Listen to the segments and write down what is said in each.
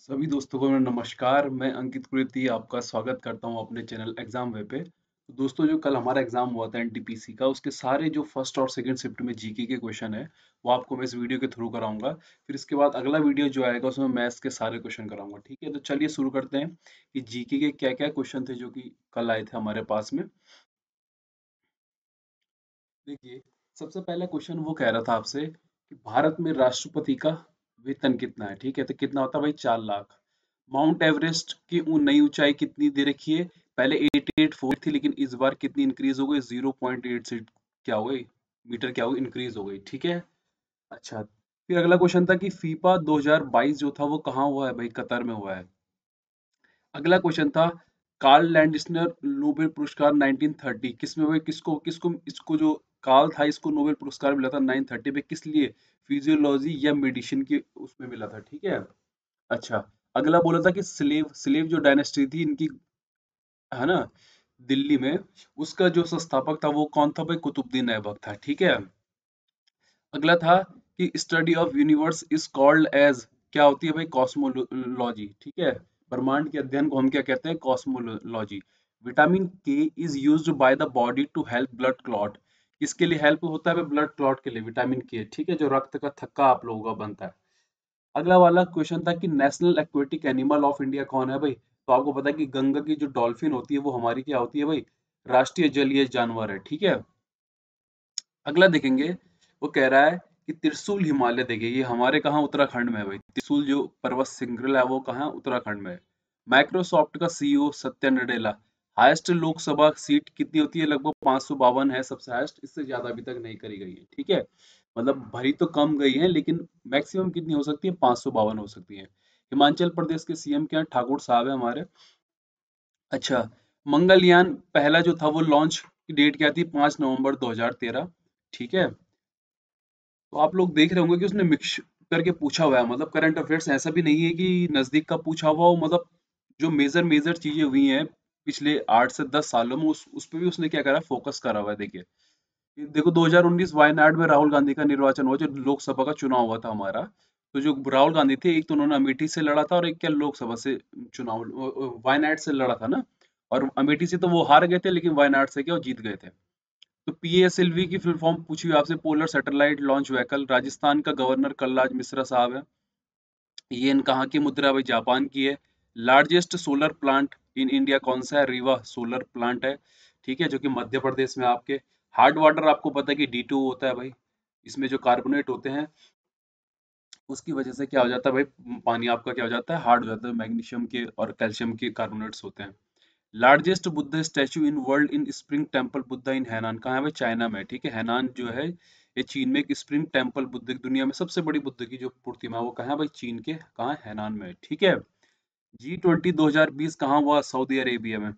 सभी दोस्तों को मेरा नमस्कार। मैं अंकित कुरेती आपका स्वागत करता हूं अपने चैनल एग्जाम वे पे। तो दोस्तों, जो कल हमारा एग्जाम हुआ था एनटीपीसी का, उसके सारे जो फर्स्ट और सेकंड शिफ्ट में जीके के क्वेश्चन है वो आपको मैं इस वीडियो के थ्रू कराऊंगा। फिर इसके बाद अगला वीडियो जो आएगा उसमें मैथ्स के सारे क्वेश्चन कराऊंगा। ठीक है, तो चलिए शुरू करते हैं कि जीके के क्या क्या क्वेश्चन थे जो कि कल आए थे हमारे पास में। देखिए, सबसे पहला क्वेश्चन वो कह रहा था आपसे कि भारत में राष्ट्रपति का वेतन कितना है। ठीक है, तो कितना होता है भाई? 4 लाख। माउंट एवरेस्ट की नई ऊंचाई कितनी दे रखी है? पहले 884 थी, लेकिन इस बार कितनी इंक्रीज हो गई? 0.8 से क्या हो गई? मीटर क्या हो गई? इंक्रीज हो गई। ठीक है। अच्छा, फिर अगला क्वेश्चन था कि फीफा 2022 जो था वो कहाँ हुआ है भाई? कतर में हुआ है। अगला क्वेश्चन था कार्ल लैंडस्नर नोबेल पुरस्कार 1930 किस में हुए? किसको किसको इसको जो कार्ल था, इसको नोबेल पुरस्कार मिला था 930 पे। किस लिए? फिजियोलॉजी या मेडिसिन के उसमें मिला था। ठीक है। अच्छा, अगला बोला था कि स्लेव स्लेव जो डायनेस्टी थी इनकी, है ना, दिल्ली में, उसका जो संस्थापक था वो कौन था भाई? कुतुबुद्दीन ऐबक था। ठीक है। अगला था कि study of universe is called as, क्या होती है भाई? कॉस्मोलॉजी। ठीक है, ब्रह्मांड के अध्ययन को हम क्या कहते हैं? Cosmology. Vitamin K is used by the body to help blood clot. किसके लिए हेल्प होता है भाई? ब्लड क्लॉट के लिए विटामिन के। ठीक है, जो रक्त का थक्का आप लोगों का बनता है। अगला वाला क्वेश्चन था कि national aquatic animal of India कौन है भाई? तो आपको पता है कि गंगा की जो डॉल्फिन होती है वो हमारी क्या होती है भाई? राष्ट्रीय जलीय जानवर है। ठीक है। अगला देखेंगे, वो कह रहा है कि त्रिशूल हिमालय। देखिए, ये हमारे कहाँ? उत्तराखंड में है भाई। त्रिशूल जो पर्वत श्रृंखला है वो कहाँ? उत्तराखंड में है। माइक्रोसॉफ्ट का CEO Satya Nadella. Highest Lok Sabha seat कितनी होती है? लगभग 552 है सबसे हाईएस्ट। इससे ज्यादा अभी तक नहीं करी गई है। ठीक है, मतलब भरी तो कम गई है, लेकिन मैक्सिमम कितनी हो सकती है? 552 हो सकती है। हिमाचल प्रदेश के सीएम क्या है? ठाकुर साहब है हमारे। अच्छा, मंगलयान पहला जो था वो लॉन्च की डेट क्या थी? 5 नवंबर 2013। ठीक है। तो आप लोग देख रहे होंगे कि उसने मिक्स करके पूछा हुआ है, मतलब करंट अफेयर्स। ऐसा भी नहीं है कि नजदीक का पूछा हुआ हो, मतलब जो मेजर मेजर चीजें हुई हैं पिछले 8 से 10 सालों में उस पे भी उसने क्या करा? फोकस करा हुआ है। देखिए, ये देखो, 2019 वायनाड में राहुल गांधी का निर्वाचन हुआ, जो लोकसभा का चुनाव हुआ था हमारा। तो जो राहुल गांधी थे, एक तो उन्होंने अमेठी से लड़ा था और एक क्या लोकसभा से चुनाव वायनाड से लड़ा था ना। और अमेठी से तो वो हार गए थे, लेकिन वायनाड से क्या वो जीत गए थे। तो पीएसएलवी की फुल फॉर्म पूछी हुई आपसे, polar satellite launch vehicle. Rajasthan का गवर्नर कलराज मिश्रा साहब है। ये कहाँ की मुद्रा है भाई? जापान की है। Largest solar plant in India कौन सा है? रीवा सोलर प्लांट है। ठीक है, जो कि मध्य प्रदेश में आपके। हार्ड वाटर आपको पता है कि D2O होता है भाई। इसमें जो कार्बोनेट होते हैं उसकी वजह से क्या हो जाता है भाई? पानी आपका क्या हो जाता है? हार्ड हो जाता है। मैग्नीशियम के और कैल्शियम के कार्बोनेट्स होते हैं। Largest Buddha statue in world in spring temple Buddha in Hainan, कहाँ है भाई? चाइना में। ठीक है, हैनान जो है ये चीन में एक स्प्रिंग टेम्पल बुद्ध, दुनिया में सबसे बड़ी बुद्ध की जो प्रतिमा है वो कहाँ है भाई? चीन के कहाँ? हैनान में। ठीक है। G20 2020 कहाँ हुआ? सऊदी अरेबिया में।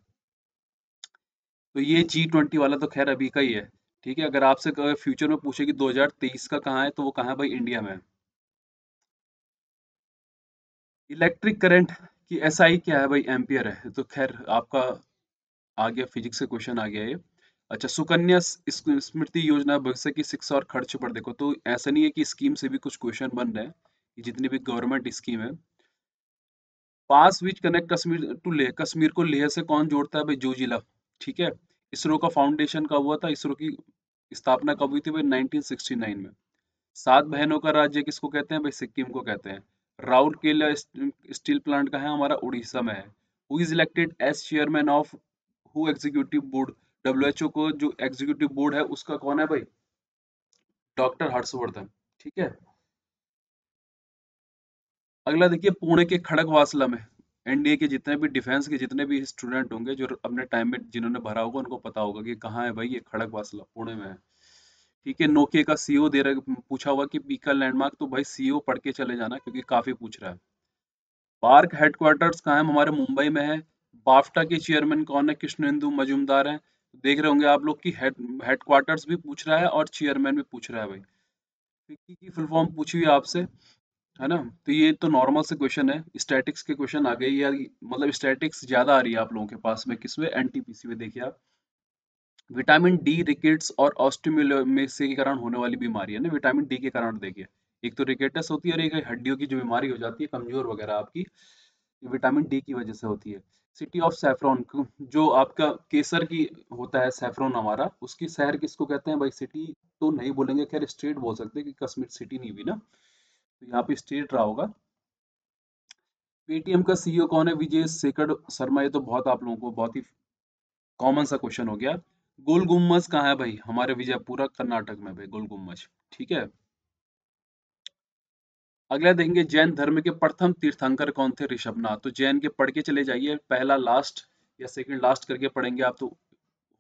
तो ये G20 वाला तो खैर अभी का ही है। ठीक है, अगर आपसे फ्यूचर में पूछे कि 2023 का कहाँ है, तो वो कहाँ है भाई? इंडिया में। इलेक्ट्रिक करंट की SI क्या है भाई? एम्पियर है। तो खैर आपका आ गया, फिजिक्स से क्वेश्चन आ गया ये। अच्छा, सुकन्या स्मृति योजना भविष्य की शिक्षा और खर्च पर देखो। तो ऐसा नहीं है कि स्कीम से भी कुछ क्वेश्चन बन रहे हैं, ये जितनी भी गवर्नमेंट स्कीम है। Pass which connect Kashmir to Leh, Kashmir को लेह से कौन जोड़ता है भाई? जोजिला। ठीक है। इसरो का फाउंडेशन कब हुआ था? इसरो की स्थापना कब हुई थी भाई? 1969 में। 7 बहनों का राज्य किसको कहते हैं भाई? सिक्किम को कहते हैं। राउरकेला स्टील प्लांट का है हमारा? उड़ीसा में है। Who is elected as chairman of हु एग्जीक्यूटिव बोर्ड? WHO को जो एग्जीक्यूटिव बोर्ड है उसका कौन है भाई? डॉक्टर हर्षवर्धन। ठीक है। अगला देखिए, पुणे के खड़गवासला में, एनडीए के जितने भी डिफेंस के जितने भी स्टूडेंट होंगे जो अपने टाइम में जिन्होंने भरा होगा उनको पता होगा कि कहाँ है भाई? ये खड़गवासला पुणे में है। ठीक है, नोकिया का सीईओ दे रहा, पूछा हुआ कि पीका लैंडमार्क। तो भाई सीईओ पढ़ के चले जाना, क्योंकि काफी पूछ रहा है। पार्क हेडक्वार्टर्स कहाँ है? हमारे मुंबई में है। बाफ्टा के चेयरमैन कौन है? कृष्णेंदु मजूमदार हैं। देख रहे होंगे आप लोग की हेडक्वार्टर्स भी पूछ रहा है और चेयरमैन भी पूछ रहा है भाई। फिक्की की फुल फॉर्म पूछी हुई है आपसे, है ना। तो ये तो नॉर्मल से क्वेश्चन है। स्टैटिक्स के क्वेश्चन आ गए यार, मतलब स्टैटिक्स ज्यादा आ रही है आप लोगों के पास में। किसमें? एनटीपीसी में। देखिए आप, विटामिन डी रिकेट्स और ऑस्टियोमेलेसी के कारण होने वाली बीमारी है ना, विटामिन डी के कारण। देखिए, एक तो रिकेटस होती है और एक हड्डियों की जो बीमारी हो जाती है कमजोर वगैरह आपकी, विटामिन डी की वजह से होती है। सिटी ऑफ सैफरॉन, जो आपका केसर की होता है सैफरॉन हमारा, उसकी शहर किसको कहते हैं भाई? सिटी तो नहीं बोलेंगे, खैर स्टेट बोल सकते हैं, कि कश्मीर सिटी नहीं हुई ना, तो यहाँ पे स्टेट रहा होगा। पेटीएम का सीईओ कौन है? विजय शेखर शर्मा। ये तो बहुत आप लोगों को बहुत ही कॉमन सा क्वेश्चन हो गया। गोल गुम्बज कहाँ है भाई? हमारे विजयपुरा कर्नाटक में भाई, गोल गुम्बज। ठीक है। अगला देखेंगे, जैन धर्म के प्रथम तीर्थंकर कौन थे? ऋषभनाथ। तो जैन के पढ़ के चले जाइए, पहला लास्ट या सेकंड लास्ट करके पढ़ेंगे आप तो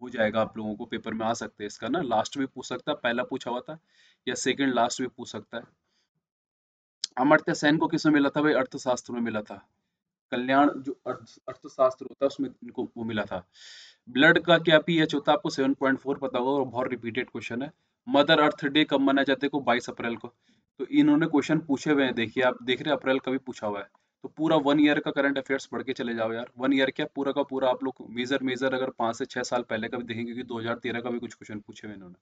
हो जाएगा, आप लोगों को पेपर में आ सकते हैं इसका ना, लास्ट भी पूछ सकता है, पहला पूछा हुआ था, या सेकंड लास्ट भी पूछ सकता है। अमर्त्य सेन को किसमें मिला था भाई? अर्थशास्त्र में मिला था। कल्याण जो अर्थशास्त्र होता है उसमें इनको वो मिला था। ब्लड का क्या पीएच होता है? आपको 7.4 पता होगा, और बहुत रिपीटेड क्वेश्चन है। मदर अर्थ डे कब मनाया जाता है? को 22 अप्रैल को। तो इन्होंने क्वेश्चन पूछे हुए हैं, देखिए आप देख रहे हैं अप्रैल का भी पूछा हुआ है। तो पूरा 1 ईयर का करंट अफेयर्स पढ़ के चले जाओ यार, 1 ईयर क्या, पूरा का पूरा आप लोग मेजर मेजर अगर 5 से 6 साल पहले का भी देखेंगे, क्योंकि 2013 का भी कुछ क्वेश्चन पूछे हुए इन्होंने।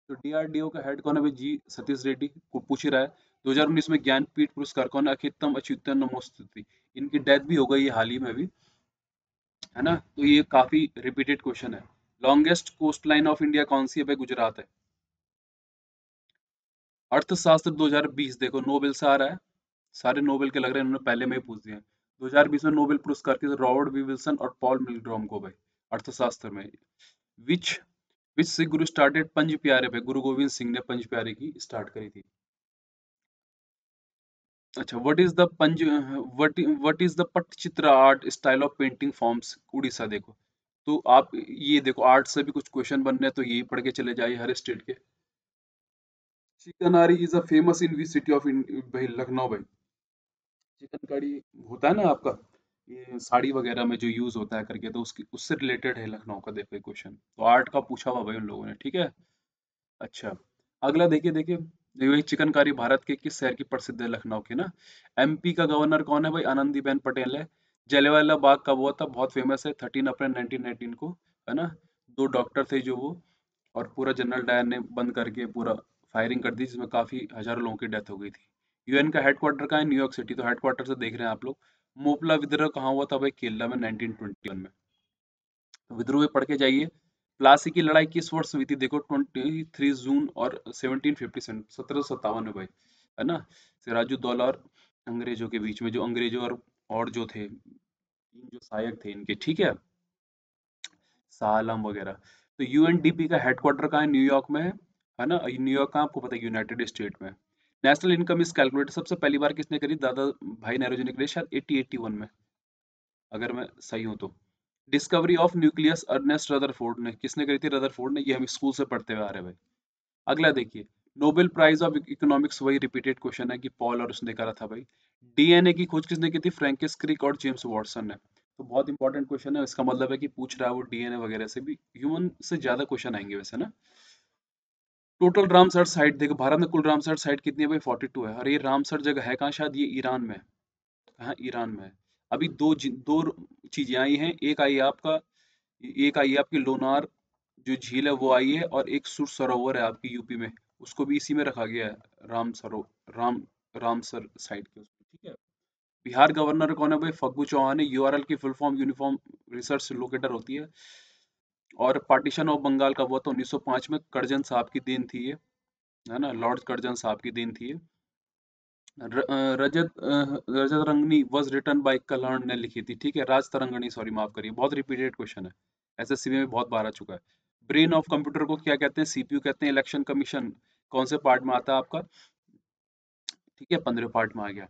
तो डीआरडीओ का हेड कौन है भाई? जी सतीश रेड्डी को पूछ ही रहा है। 2019 में ज्ञानपीठ पुरस्कार कौन है? अच्युतम अच्युतन नमोस्तुति। इनकी डेथ भी हो गई है हाल ही में भी, है ना, तो ये काफी रिपीटेड क्वेश्चन है। Longest coast line of India कौन सी है भाई? गुजरात है। अर्थशास्त्र 2020 देखो नोबेल से आ रहा है, सारे नोबेल के लग रहे हैं, इन्होंने पहले में ही पूछ दिए हैं। 2020 में नोबेल पुरस्कार किसे? रॉबर्ट बी विल्सन और पॉल मिलग्रॉम को भाई, अर्थशास्त्र में। विच विच सिख गुरु स्टार्टेड पंज प्यारे भाई? गुरु गोविंद सिंह ने पंज प्यारे की स्टार्ट करी थी। अच्छा, what is the Pattachitra art style of painting forms Orissa? देखो, तो आप ये देखो, आर्ट से भी कुछ क्वेश्चन बन रहे हैं, तो यही पढ़ के चले जाइए हर स्टेट के। Chikankari is a famous in which city of भाई? लखनऊ भाई। चिकनकारी होता है ना आपका, ये साड़ी वगैरह में जो यूज होता है करके, तो उसकी उससे रिलेटेड है लखनऊ का, देखो क्वेश्चन तो आर्ट का पूछा हुआ भाई उन लोगों ने, ठीक है। अच्छा, अगला देखिए देखिए, ये चिकनकारी भारत के किस शहर की प्रसिद्ध है? लखनऊ की ना। एमपी का गवर्नर कौन है भाई? आनंदीबेन पटेल है। जलियांवाला बाग कब हुआ था? बहुत फेमस है, 13 अप्रैल 1919 को, है ना। दो डॉक्टर थे जो वो, और पूरा जनरल डायर ने बंद करके पूरा फायरिंग कर दी, जिसमें काफी हजारों लोगों की डेथ हो गई थी। यूएन का हेडक्वार्टर कहाँ है? New York city. तो हेडक्वार्टर से देख रहे हैं आप लोग। मोपला विद्रोह कहाँ हुआ था भाई? केरला में 1921 में। विद्रोह में पढ़ के जाइए। प्लासी की लड़ाई किस वर्ष हुई थी? देखो 23 जून और 1757, 1757 में भाई, है ना। सिराजुद्दौला और अंग्रेजों के बीच में, जो अंग्रेजों और जो थे, जो सहायक थे इनके, ठीक है, शाह आलम वगैरह। तो यूएनडीपी का हेडक्वार्टर कहाँ है? न्यूयॉर्क में है ना। न्यूयॉर्क का आपको पता है, यूनाइटेड स्टेट में। नेशनल इनकम इज कैलकुलेटेड सबसे पहली बार किसने करी? दादा भाई नौरोजी ने करी, शायद 1881 में, अगर मैं सही हूं तो। Discovery of nucleus Ernest Rutherford ने, किसने करी थी? रदरफोर्ड ने। ये हम स्कूल से पढ़ते हुए आ रहे हैं भाई। अगला देखिए, नोबेल प्राइज ऑफ इकोनॉमिक्स, वही रिपीटेड क्वेश्चन है कि पॉल और उसने करा था भाई। डीएनए की खोज किसने की थी? फ्रैंकिस क्रिक और जेम्स वाटसन ने। तो बहुत इंपॉर्टेंट क्वेश्चन है, इसका मतलब है कि पूछ रहा है वो डीएनए वगैरह से भी, ह्यूमन से ज्यादा क्वेश्चन आएंगे वैसे ना। टोटल रामसर साइट देखो, भारत में कुल रामसर साइट कितनी है भाई? 42 है। और ये रामसर जगह है कहाँ? शायद ये ईरान में है। कहाँ? ईरान में है। अभी दो चीजें आई हैं, एक आई है आपकी लोनार जो झील है वो आई है, और एक सुर सरोवर है आपकी यूपी में, उसको भी इसी में रखा गया है, राम रामसर साइट के उसमें, ठीक है। बिहार गवर्नर कौन है भाई? फग्गू चौहान है। यूआरएल की full form uniform research locator होती है। और पार्टीशन ऑफ बंगाल का हुआ था 1905 में, करजन साहब की देन थी ये, है ना, लॉर्ड करजन साहब की देन थी ये। रजत रंगनी वॉज रिटन बाय कल्हण ने लिखी थी, ठीक है। राज तरंगणी, सॉरी माफ करिए, बहुत रिपीटेड क्वेश्चन है, एसएससी में बहुत बार आ चुका है। ब्रेन ऑफ कंप्यूटर को क्या कहते हैं? सीपीयू कहते हैं। इलेक्शन कमीशन कौन से पार्ट में आता है आपका? ठीक है, 15वें पार्ट में आ गया।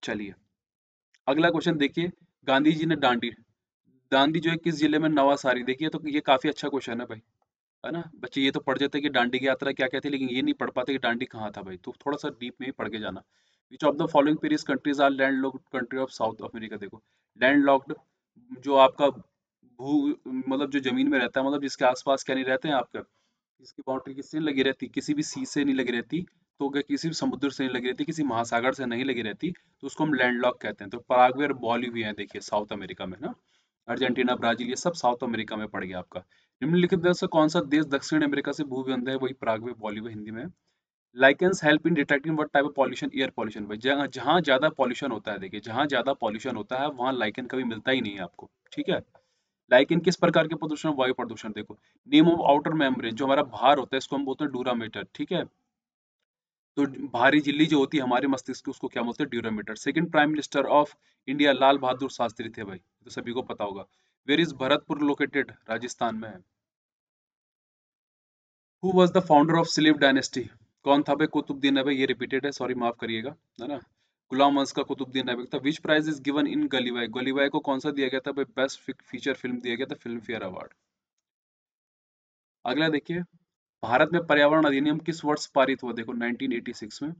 चलिए, अगला क्वेश्चन देखिए, गांधी जी ने दांडी जो है किस जिले में? नवासारी। देखिए, तो ये काफी अच्छा क्वेश्चन है भाई, है ना। बच्चे ये तो पढ़ जाते हैं कि दांडी की यात्रा क्या कहती है, लेकिन ये नहीं पढ़ पाते कि दांडी कहाँ था भाई, तो थोड़ा सा डीप में ही पढ़ के जाना। Which of the following pairs countries are landlocked country of South America? देखो, लैंड लॉक्ड जो आपका भू मतलब जो जमीन में रहता है, मतलब जिसके आसपास क्या नहीं रहते हैं आपका, जिसकी बाउंड्री किससे नहीं लगी रहती? किसी भी सी से नहीं लगी रहती, तो क्या किसी भी समुद्र से नहीं लगी रहती, किसी महासागर से नहीं लगी रहती, तो उसको हम लैंडलॉक कहते हैं। तो पराग्वे और बोलिविया है, देखिए साउथ अमेरिका में ना। अर्जेंटीना, ब्राजील, ये सब साउथ अमेरिका में पड़ गया आपका। निम्नलिखित में से कौन सा देश दक्षिण अमेरिका से भूविबंध है? वही पराग्वे बोलिविया हिंदी में। Lichens help in detecting what type of pollution, air pollution भाई, जहाँ जहाँ ज्यादा पॉल्यूशन होता है, देखिए जहाँ ज्यादा पॉल्यूशन होता है वहाँ लाइकेन कभी मिलता ही नहीं है आपको, ठीक है। लाइकेन किस प्रकार के प्रदूषण, वायु प्रदूषण, देखो नेम ऑफ आउटर मेम्ब्रेन, जो हमारा भार होता है इसको हम बोलते हैं ड्यूरामीटर, ठीक है। तो भारी झिल्ली जो होती है हमारे मस्तिष्क की उसको क्या बोलते हैं, durometer. Second prime minister of India Lal Bahadur Shastri थे भाई, तो सभी को पता होगा। Where is Bharatpur located, Rajasthan में है। Who was the founder of slave dynasty, कौन था भाई, कुतुबुद्दीन ऐबक, ये रिपीटेड है, सॉरी माफ करिएगा, है ना। गुलाम वंश का कुतुबुद्दीन ऐबक था। विच प्राइज इज गिवन इन गलीबाई, गलीबाई को कौन सा दिया गया था भाई, बेस्ट फीचर फिल्म दिया गया था, फिल्म फेयर अवार्ड। अगला देखिए, भारत में पर्यावरण अधिनियम किस वर्ष पारित हुआ, देखो 1986 में।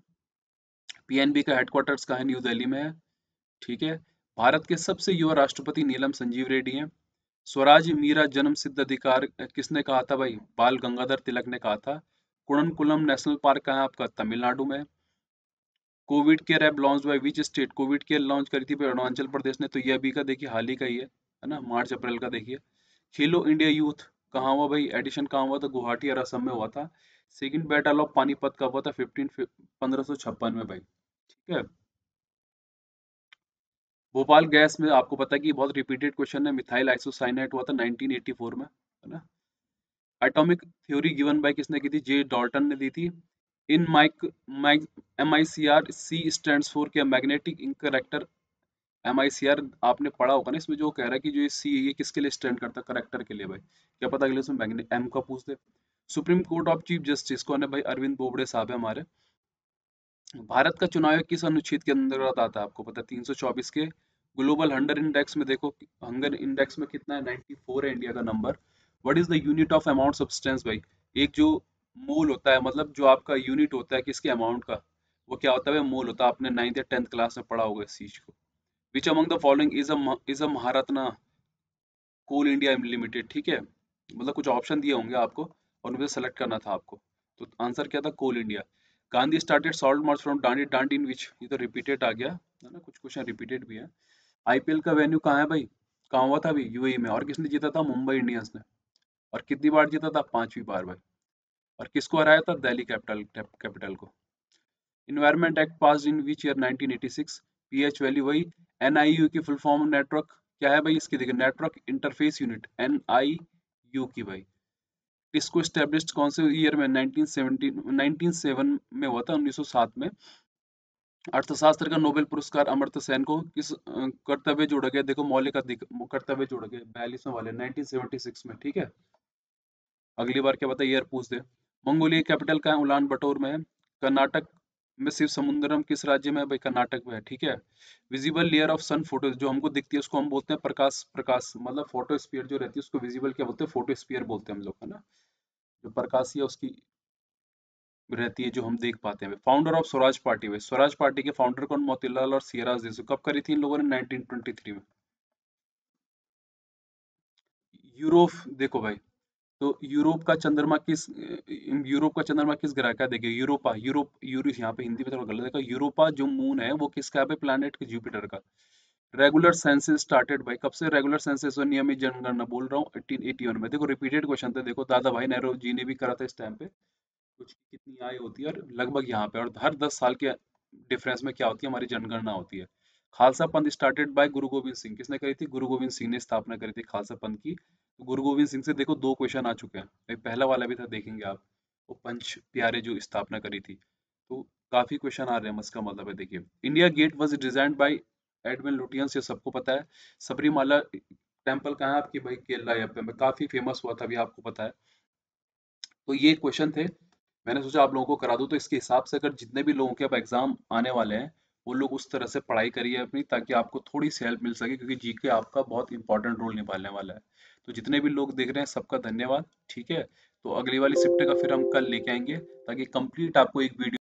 पीएनबी का हेडक्वार्टर्स कहाँ है, न्यू दिल्ली में है, ठीक है। भारत के सबसे युवा राष्ट्रपति नीलम संजीव रेड्डी हैं। स्वराज मेरा जन्म सिद्ध अधिकार किसने कहा था भाई, बाल गंगाधर तिलक ने कहा था। कुणनकुलम नेशनल पार्क कहाँ है आपका, तमिलनाडु में। Covid care app launch by which state, Covid care launch करी थी भाई अरुणाचल प्रदेश ने, तो ये अभी का देखिए हाल ही का ही है ना, मार्च अप्रैल का देखिए। खेलो इंडिया यूथ कहाँ हुआ भाई, एडिशन कहाँ हुआ था, गुवाहाटी और असम में हुआ था। सेकंड बैटल ऑफ पानीपत का हुआ था 1556 में भाई, ठीक है। भोपाल गैस में आपको पता है कि बहुत रिपीटेड क्वेश्चन है, मिथाइल आइसोसाइनेट हुआ था 1984 में, है ना। एटॉमिक थ्योरी गिवन बाय किसने की थी, जे डॉल्टन ने दी थी। इन mike mike MICR, C stands for क्या, मैग्नेटिक इंक करेक्टर। MICR आपने पढ़ा होगा ना, इसमें जो कह रहा है कि जो ये सी है ये किसके लिए स्टैंड करता है, करेक्टर के लिए भाई, क्या पता अगले उसमें मैग्नेट एम का पूछ दे। Supreme court of chief justice कौन है भाई, अरविंद बोबड़े साहब है हमारे। भारत का चुनाव आयोग किस अनुच्छेद के अंतर्गत आता है आपको पता है, 324 के। ग्लोबल हंगर इंडेक्स में देखो, हंगर इंडेक्स में कितना है, 94 है इंडिया का number. What is the unit of amount substance भाई, एक जो मोल होता है, मतलब जो आपका यूनिट होता है किसके अमाउंट का, वो क्या होता है भाई, मोल होता है, आपने 9th या 10th क्लास में पढ़ा होगा इस चीज को। Which among the following is a Maharatna Coal India Limited, ठीक है। मतलब कुछ ऑप्शन दिए होंगे आपको और उनमें सेलेक्ट करना था आपको, तो आंसर क्या था, Coal India. Gandhi started salt march from Dandi, Dandi in which, ये तो रिपीटेड आ गया है ना, कुछ क्वेश्चन रिपीटेड भी है। आईपीएल का वेन्यू कहाँ है भाई, कहाँ हुआ था अभी, यूएई में, और किसने जीता था, मुंबई इंडियंस ने। और कितनी बार जीता था, 5वीं बार भाई। और किसको हराया था, दिल्ली कैपिटल को। Environment act pass in which year, 1986। PH value वही। एनआईयू की फुल फॉर्म नेटवर्क क्या है भाई, इसकी देखिए, नेटवर्क इंटरफेस यूनिट, एनआईयू की भाई। इसको स्टैब्लिश्ड कौन से ईयर में, 1917, 1907 में हुआ था, 1907 में। अर्थशास्त्र का नोबेल पुरस्कार अमर्त्य सेन को किस कर्तव्य जोड़ा गया, देखो मौलिक कर्तव्य जोड़ा गया 42वें वाले 1976 में, ठीक है। अगली बार क्या बता, ईयर पूछ दे। मंगोलिया कैपिटल का है, उलान बटोर में है। कर्नाटक में शिव समुद्रम किस राज्य में है भाई, कर्नाटक में है, ठीक है। Visible layer of sun photo जो हमको दिखती है उसको हम बोलते हैं प्रकाश, प्रकाश मतलब फोटोस्फीयर जो रहती है उसको विजिबल क्या बोलते हैं, फोटोस्फीयर बोलते हैं हम लोग, है ना। जो प्रकाशीय उसकी रहती है जो हम देख पाते हैं। फाउंडर ऑफ स्वराज पार्टी, भाई स्वराज पार्टी के फाउंडर कौन, मोतीलाल और सिराज देसु, कब करी थी इन लोगों ने, 1923 में। यूरोप, देखो भाई, तो यूरोप का चंद्रमा किस ग्रह का है, देखिए यूरोपा, यूरोप यहाँ पे हिंदी में थोड़ा गलत है, यूरोपा जो मून है वो किसका है प्लैनेट के, जुपिटर का। रेगुलर सेंसस स्टार्टेड भाई, कब से रेगुलर सेंसस और नियमित जनगणना, बोल रहा हूँ 1881 में। देखो रिपीटेड क्वेश्चन थे, देखो दादा भाई नेहरू जी ने भी करा था इस टाइम पे। कुछ कितनी आय होती है और लगभग यहाँ पे, और हर 10 साल के डिफरेंस में क्या होती है, हमारी जनगणना होती है। खालसा पंथ स्टार्टेड बाय गुरु गोविंद सिंह, किसने करी थी, गुरु गोविंद सिंह ने स्थापना करी थी खालसा पंथ की। तो गुरु गोविंद सिंह से देखो 2 क्वेश्चन आ चुके हैं, एक पहला वाला भी था, देखेंगे आप, वो पंच प्यारे जो स्थापना करी थी। तो काफी क्वेश्चन आ रहे हैं, इसका मतलब है देखिए, India Gate was designed by Edwin Lutyens, ये सबको पता है। सबरीमाला टेम्पल कहाँ है आपकी भाई, केरला में काफी फेमस हुआ था, अभी आपको पता है। तो ये क्वेश्चन थे, मैंने सोचा आप लोगों को करा दूं, तो इसके हिसाब से अगर जितने भी लोगों के अब एग्जाम आने वाले हैं वो लोग उस तरह से पढ़ाई करिए अपनी, ताकि आपको थोड़ी सी हेल्प मिल सके, क्योंकि जीके आपका बहुत इंपॉर्टेंट रोल निभाने वाला है। तो जितने भी लोग देख रहे हैं सबका धन्यवाद, ठीक है। तो अगली वाली शिफ्ट का फिर हम कल लेके आएंगे, ताकि कंप्लीट आपको एक वीडियो